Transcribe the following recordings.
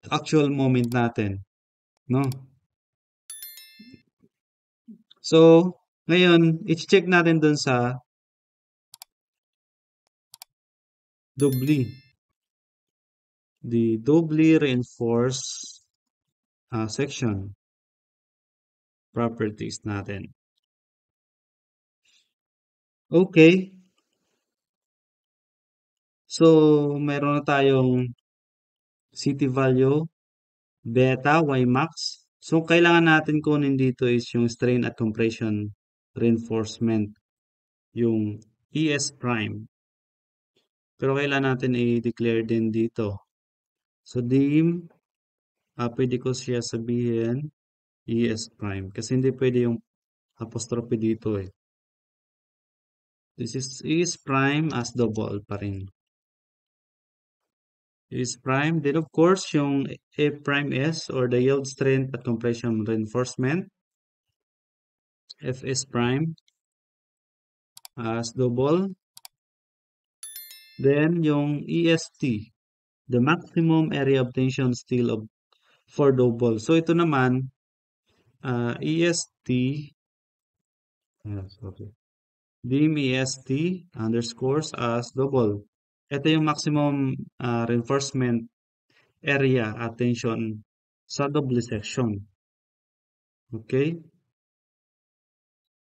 actual moment natin, no? So, ngayon, i-check natin dun sa doubly, the doubly reinforced section properties natin. Okay, so meron na tayong city value, beta, Ymax. So, kailangan natin kunin dito is yung strain at compression reinforcement, yung ES prime. Pero kailangan natin i-declare din dito. So, dim, pwede ko siya sabihin ES prime. Kasi hindi pwede yung apostrophe dito eh. This is ES prime as double pa rin. ES prime. Then of course, yung A prime S or the yield strength at compression reinforcement. FS prime as double. Then yung EST, the maximum area of tension still for double. So ito naman, EST, sorry, dim EST underscores as double. Ito yung maximum reinforcement area at tension sa double section. Okay?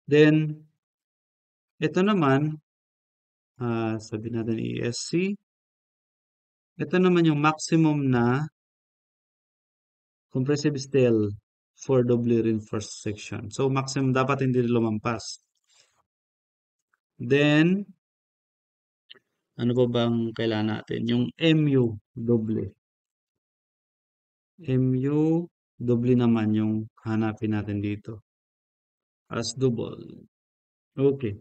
Then, ito naman, sabi natin ESC. Ito naman yung maximum na compressive steel for doubly reinforced section. So, maximum dapat hindi lumampas. Then, ano pa bang kailangan natin? Yung MU doble. MU doble naman yung hanapin natin dito. As double. Okay.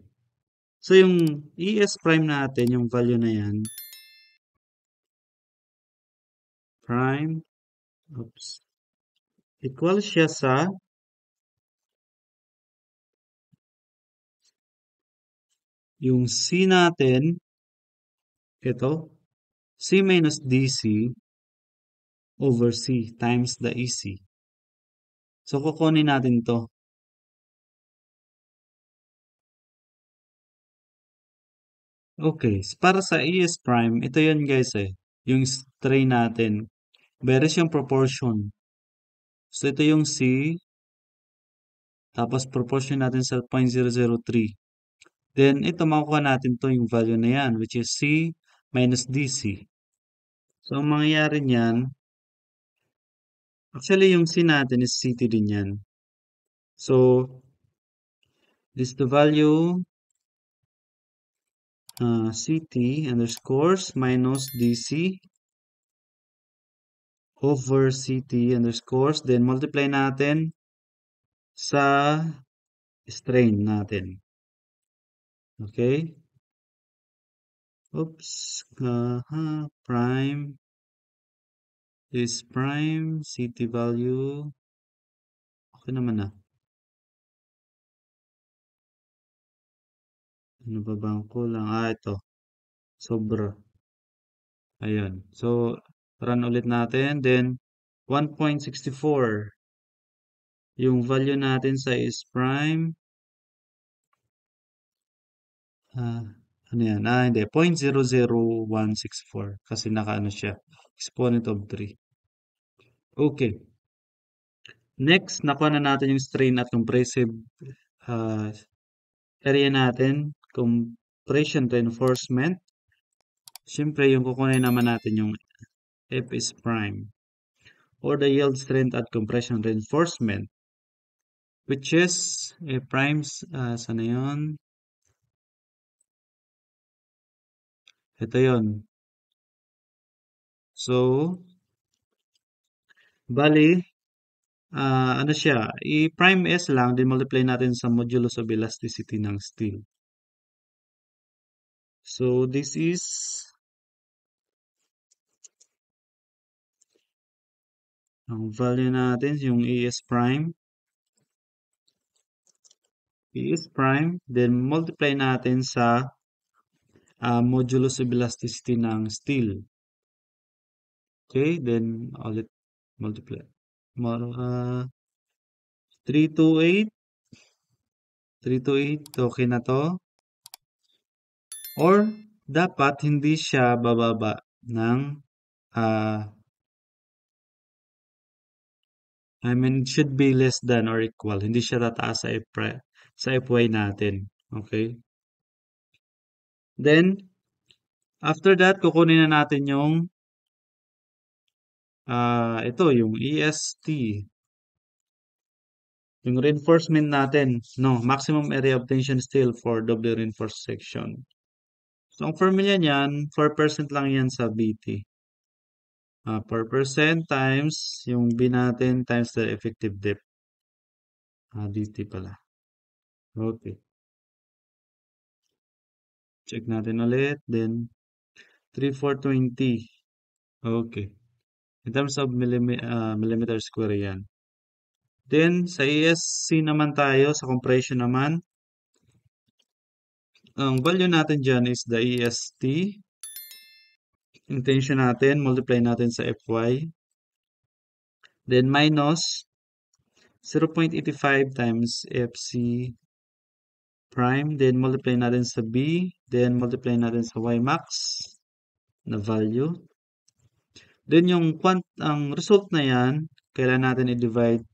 So, yung ES prime natin, yung value na yan, prime, oops, equal siya sa yung C natin, ito, C minus DC over C times the EC. So, kukunin natin to. Okay, para sa ES prime, ito yun guys eh. Yung strain natin. Beres yung proportion. So, ito yung C. Tapos, proportion natin sa 0.003. Then, ito makukuha natin to yung value na yan, which is C minus DC. So, ang mangyayari niyan, actually, yung C natin is CT din yan. So, this the value CT underscores minus DC over CT underscores. Then, multiply natin sa strain natin. Okay? Oops. Prime is prime. CT value. Okay naman na. Ano ba bang kulang? Ito. Sobra. Ayan. So, run ulit natin. Then, 1.64. Yung value natin sa is prime. Ano yan? Hindi. 0.00164. Kasi naka-ano siya. Exponent of 3. Okay. Next, nakuha na natin yung strain at compressive area natin. Compression reinforcement. Siyempre, yung kukunin naman natin yung F is prime. Or the yield strength at compression reinforcement. Which is primes. Sana yun? Ito yun. So, bali, ano siya, i-prime S lang, then multiply natin sa modulus of elasticity ng steel. So, this is ang value natin, yung ES prime. ES prime, then multiply natin sa modulus of elasticity ng steel. Okay, then ulit Multiply. 328. 328. Okay na to. Or dapat hindi siya bababa ng I mean, it should be less than or equal. Hindi siya tataas sa FY natin. Okay? Then, after that, kukunin na natin yung ito, yung EST. Yung reinforcement natin. No, maximum area of tension steel for doubly reinforced section. So, ang formula niyan, 4% lang yan sa BT. 4% times yung B natin times the effective depth. DT pala. Okay. Check natin ulit. Then, 3,420. Okay. In terms of millimeter square yan. Then, sa ESC naman tayo, sa compression naman, ang value natin dyan is the EST. Yung tension natin, multiply natin sa FY. Then, minus 0.85 times FC prime. Then, multiply natin sa B. Then, multiply natin sa Y max na value. Then, ang result na yan, kailan natin i-divide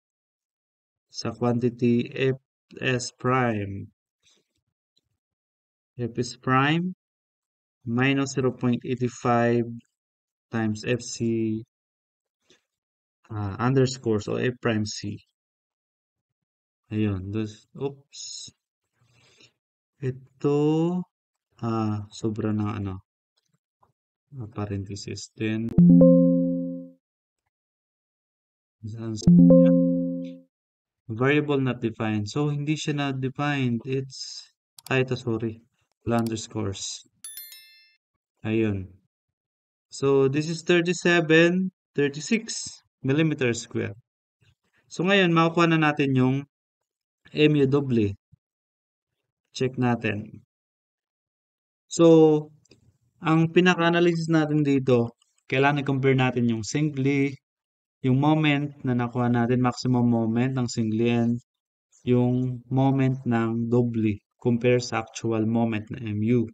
sa quantity Fs prime. Fs prime minus 0.85 times FC underscores o F prime C. Ayun. Oops. Ito, sobra ng parenthesis. Then, variable not defined. So, hindi siya na defined. Ito, sorry. Wala underscores. Ayun. So, this is 37, 36 millimeter square. So, ngayon, makukuha na natin yung MU doble. Check natin. So, ang pinaka-analysis natin dito, kailangan i-compare natin yung singly, yung moment na nakuha natin, maximum moment ng singly, and yung moment ng doubly compare sa actual moment na MU.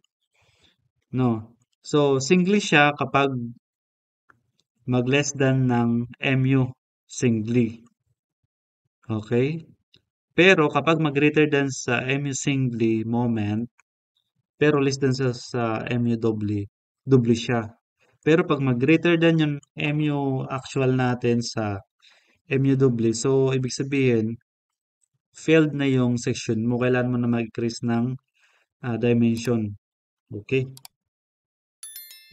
No? So, singly siya kapag mag-less than ng MU singly. Okay? Pero kapag mag-greater than sa MU singly moment, pero less than sa MU doubly, doubly siya. Pero pag mag-greater than yung MU actual natin sa MU doubly, so ibig sabihin, failed na yung section mo. Kailangan mo na mag-increase ng dimension. Okay?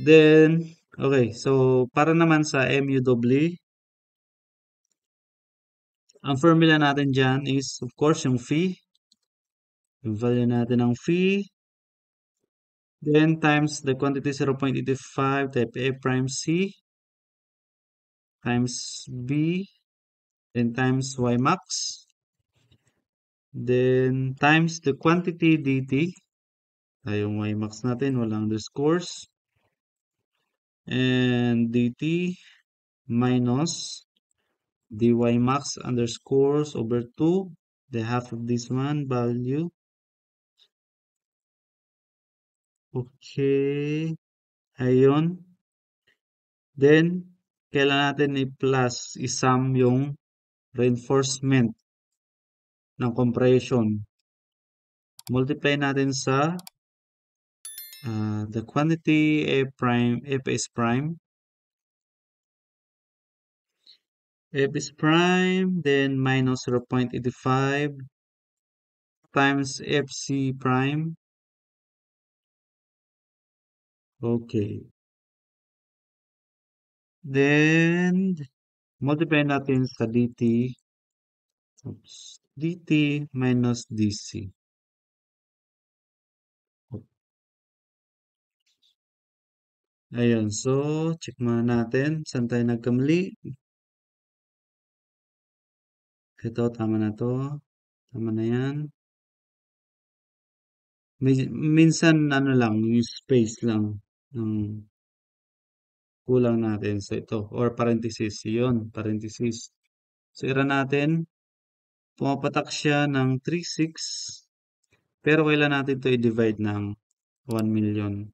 Then, okay. So, para naman sa MU doubly, ang formula natin dyan is, of course, yung phi. Yung value natin ng phi. Then, times the quantity 0.85 type A prime C times B. Then, times Y max. Then, times the quantity dt. Yung Y max natin, walang underscores. And dt minus dy max underscores over 2. The half of this one value. Okay. Ayun. Then, kailangan natin i-plus, isum yung reinforcement ng compression. Multiply natin sa the quantity Fs prime. Fs prime, then minus 0.85 times Fc prime. Okay. Then, multiply natin sa dt. Oops. dt minus dc. Ayan. So, check muna natin. Saan tayo nagkamali? Ito, tama na to. Tama na yan. Minsan, ano lang, yung space lang. kulang natin sa ito or parenthesis. Yun, parenthesis. So, ira natin, pumapatak siya ng 3,600 pero kailan natin ito i-divide ng 1,000,000.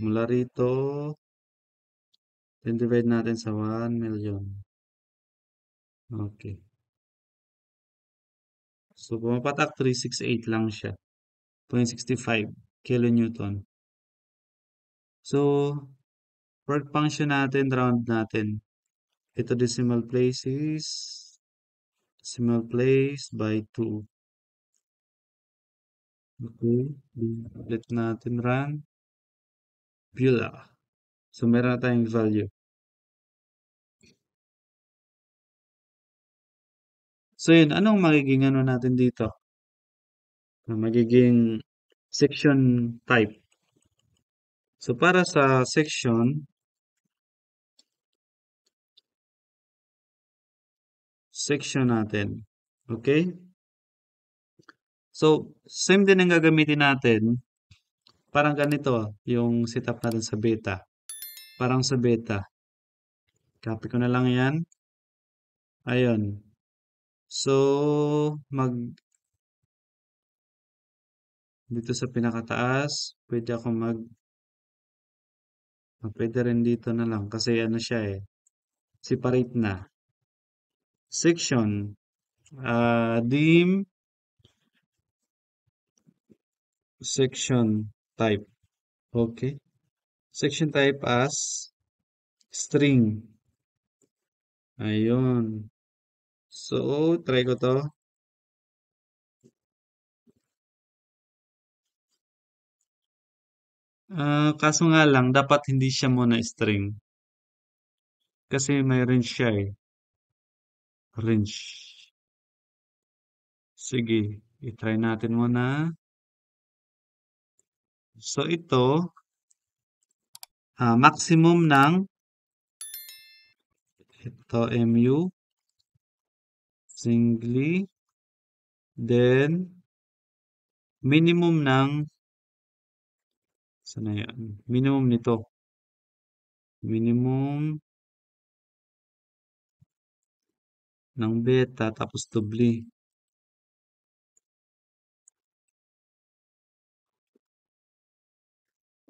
Mula rito, divide natin sa 1,000,000. Okay. So, pumapatak 368 lang siya. 0.65 kilonewton. So, work function natin, round natin. Ito decimal place by 2. Okay. Ulit natin run. Bula. So, meron na tayong value. So, yun. Anong magiging ano natin dito? Magiging section type. So, para sa section natin. Okay? So, same din ang gagamitin natin. Parang ganito, yung setup natin sa beta. Parang sa beta. Copy ko na lang yan. Ayun. So, dito sa pinakataas, pwede rin dito na lang kasi ano siya eh, separate na. Section, dim, section type. Okay. Section type as string. Ayun. So, try ko to. Kaso nga lang, dapat hindi siya muna string. Kasi may range siya eh. Range. Sige, i-try natin muna. So, ito, maximum ng ito, mu, singly, then, minimum ng, sana yan? Minimum nito. Minimum ng beta, tapos doubly.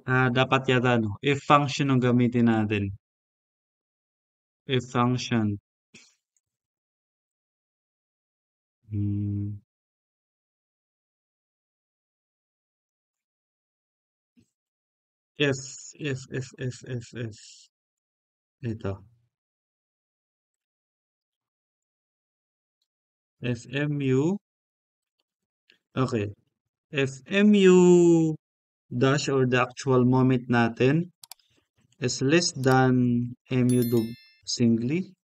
Dapat yata, no? If function ang gamitin natin. If function. Hmm. If. Ito. FMU. Okay. FMU dash or the actual moment natin is less than mu singly.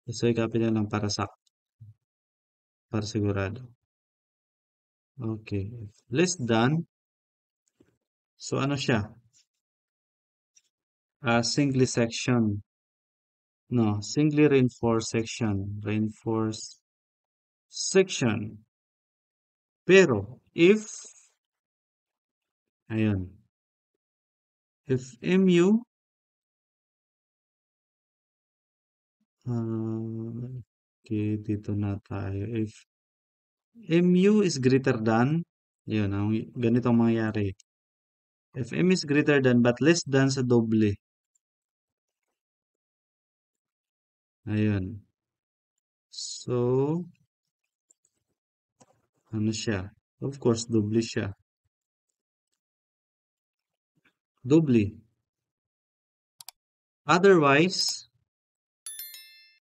So, i-copy na lang para sigurado. Okay. Less than. So, ano siya? Singly section. No, singly reinforced section. Reinforced section. Pero, ayun. If mu, okay, dito na tayo. If mu is greater than, yun, ganito ang mangyayari. If m is greater than but less than sa doble. Ayun. So, ano siya? Of course, doble siya. Doble. Otherwise,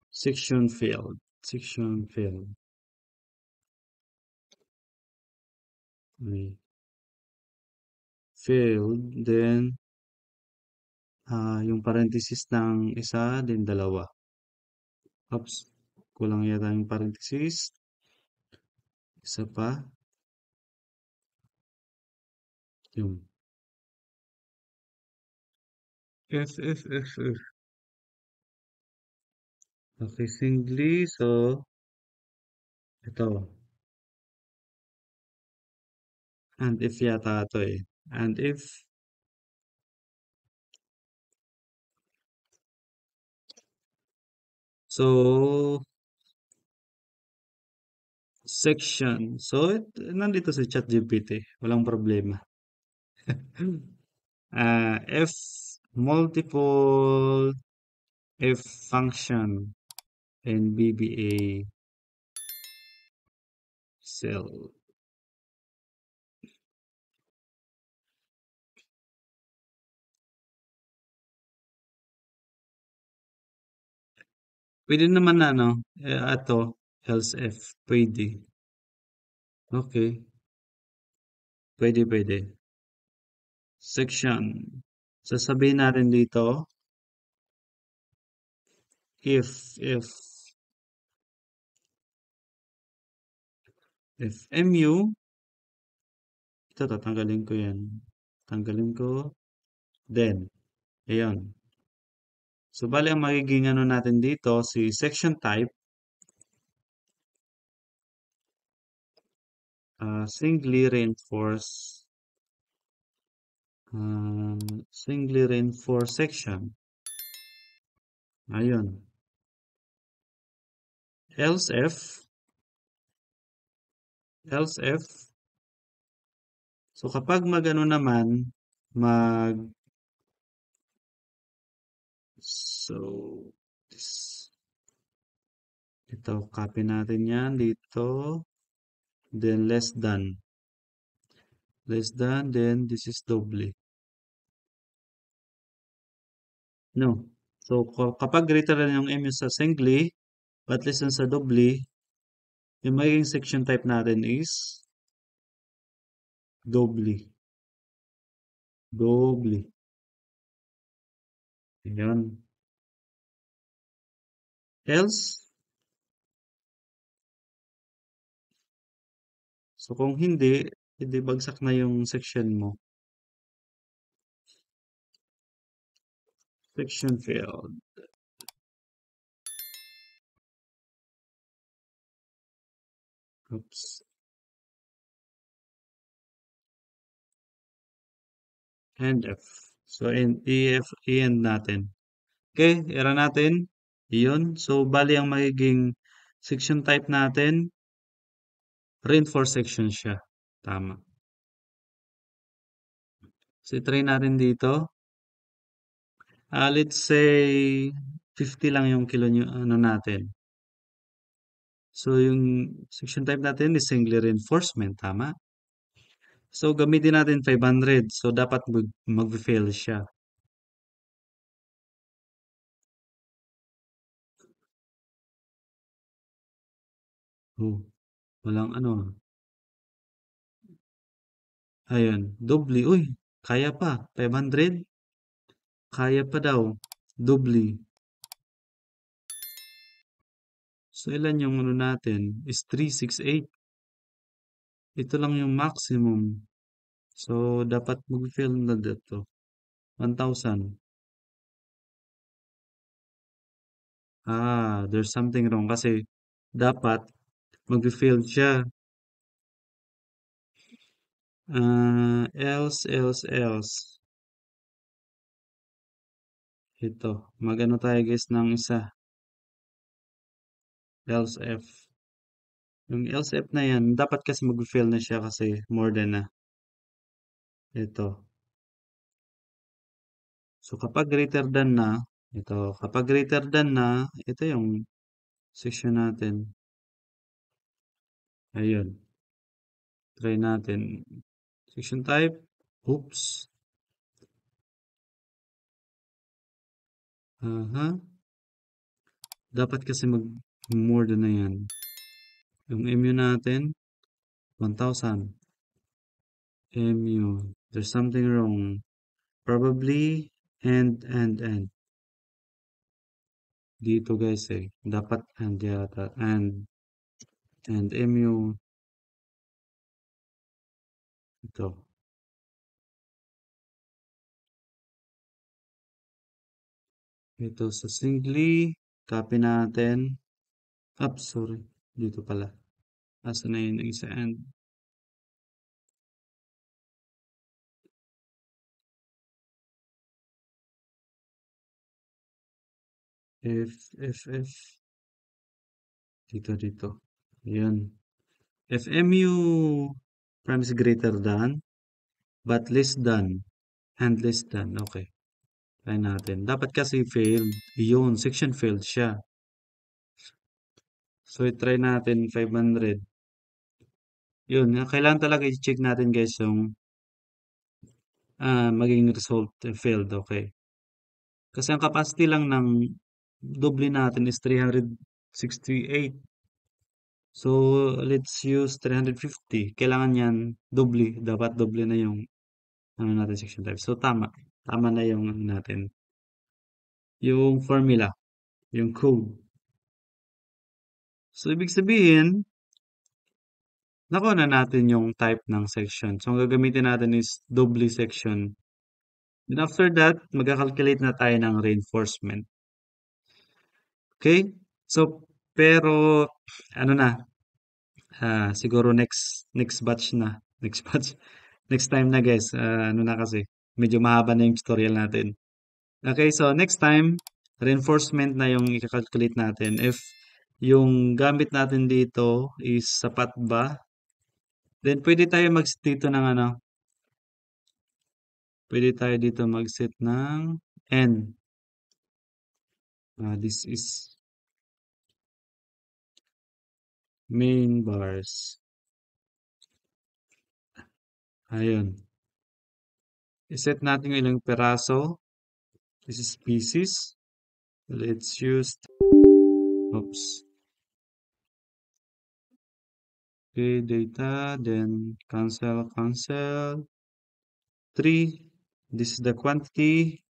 section failed. Section failed. Okay. Failed, then, yung parenthesis ng isa, then dalawa. Oops, kulang yata yung parenthesis. Isa pa. Yung if. Okay, singly, so, ito. And if yata ito eh. And if So, section. So, nandito si ChatGPT. Walang problema. F multiple F function and BBA cell. Pwede naman na, no? Ato, else F. Pwede. Okay. Pwede, pwede. Section. Sasabihin natin dito, if mu, ito tatanggalin ko yan. Tanggalin ko, then, ayan. So, bali ang magiging ano natin dito, si section type, singly reinforced, singly reinforced section. Ayun. Else if, so kapag magano naman, mag, so, this, ito, copy natin yan dito, then less than, then this is doubly. No. So, kapag greater than yung mu sa singly, but less than sa doubly, yung magiging section type natin is doubly. Doubly. Ayan. Else, so kung hindi bagsak na yung section mo. Section failed. Oops. And F. So, i-end natin. Okay, era natin. Iyon. So, bali ang magiging section type natin, reinforced section siya. Tama. So, try natin dito. Let's say 50 lang yung kilo nyo, ano natin. So, yung section type natin is single reinforcement. Tama. So, gamitin natin 500. So, dapat mag-fail siya. Oh, walang ano. Ayun. Doubly. Uy, kaya pa. 500. Kaya pa daw. Doubly. So, ilan yung ano natin? Is 368. Ito lang yung maximum. So, dapat mag-fail na dito. 1,000. There's something wrong kasi dapat mag-fail siya. Else. Ito. Magano tayo guys ng isa. Else F. Yung else F na yan, dapat kasi mag-fail na siya kasi more than na. Ito. So, kapag greater than na, kapag greater than na, ito yung section natin. Ayun. Try natin. Section type. Oops. Dapat kasi mag more than na yan. Yung mu natin, 1,000. Mu. There's something wrong. Probably and. Dito guys eh. Dapat and yata. And mu. Ito. Ito sa singly. Copy natin. Sorry. Dito pala. Asa na yun yung isa and. If. Dito. Yun. If MU prime is greater than, but less than, and less than. Okay. Try natin. Dapat kasi failed. Yun, section failed siya. So, i-try natin 500. Yun, kailangan talaga i-check natin guys yung maging result failed. Okay. Kasi ang capacity lang ng doble natin is 368. So, let's use 350. Kailangan yan doble. Dapat doble na yung ano natin section type. So, tama. Tama na yung ano natin. Yung formula. Yung code. So, ibig sabihin, nakuha na natin yung type ng section. So, ang gagamitin natin is doble section. Then after that, magka-calculate na tayo ng reinforcement. Okay? So, pero, ano na, siguro next batch na. Next batch. Next time na guys. Ano na kasi, medyo mahaba na yung tutorial natin. Okay, so next time, reinforcement na yung i-calculate natin. If yung gamit natin dito is sapat ba, then pwede tayo mag-set dito ng ano, pwede tayo dito mag-set ng N. This is main bars. Ayun. I-set natin yung ilang peraso. This is pieces. Let's use, oops. Okay, data, then cancel. 3. This is the quantity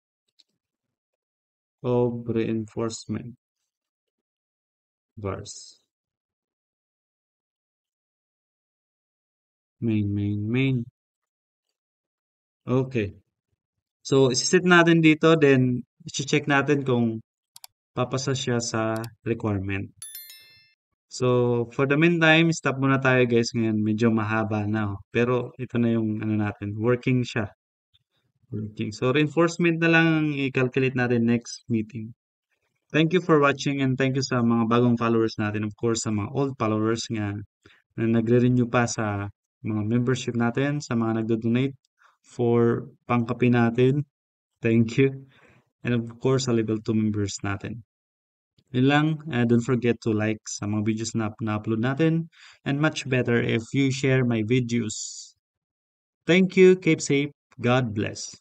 of reinforcement bars. Main. Okay. So, isi-set natin dito, then i-check natin kung papasa siya sa requirement. So, for the meantime, stop muna tayo guys ngayon. Medyo mahaba na. Pero ito na yung ano natin. Working siya. Working. So, reinforcement na lang ang i-calculate natin next meeting. Thank you for watching and thank you sa mga bagong followers natin. Of course, sa mga old followers nga na nagre-renew pa sa mga membership natin, sa mga nagdo-donate for pangkape natin. Thank you. And of course, sa level 2 members natin. Yun lang, don't forget to like sa mga videos na na-upload natin. And much better if you share my videos. Thank you, keep safe, God bless.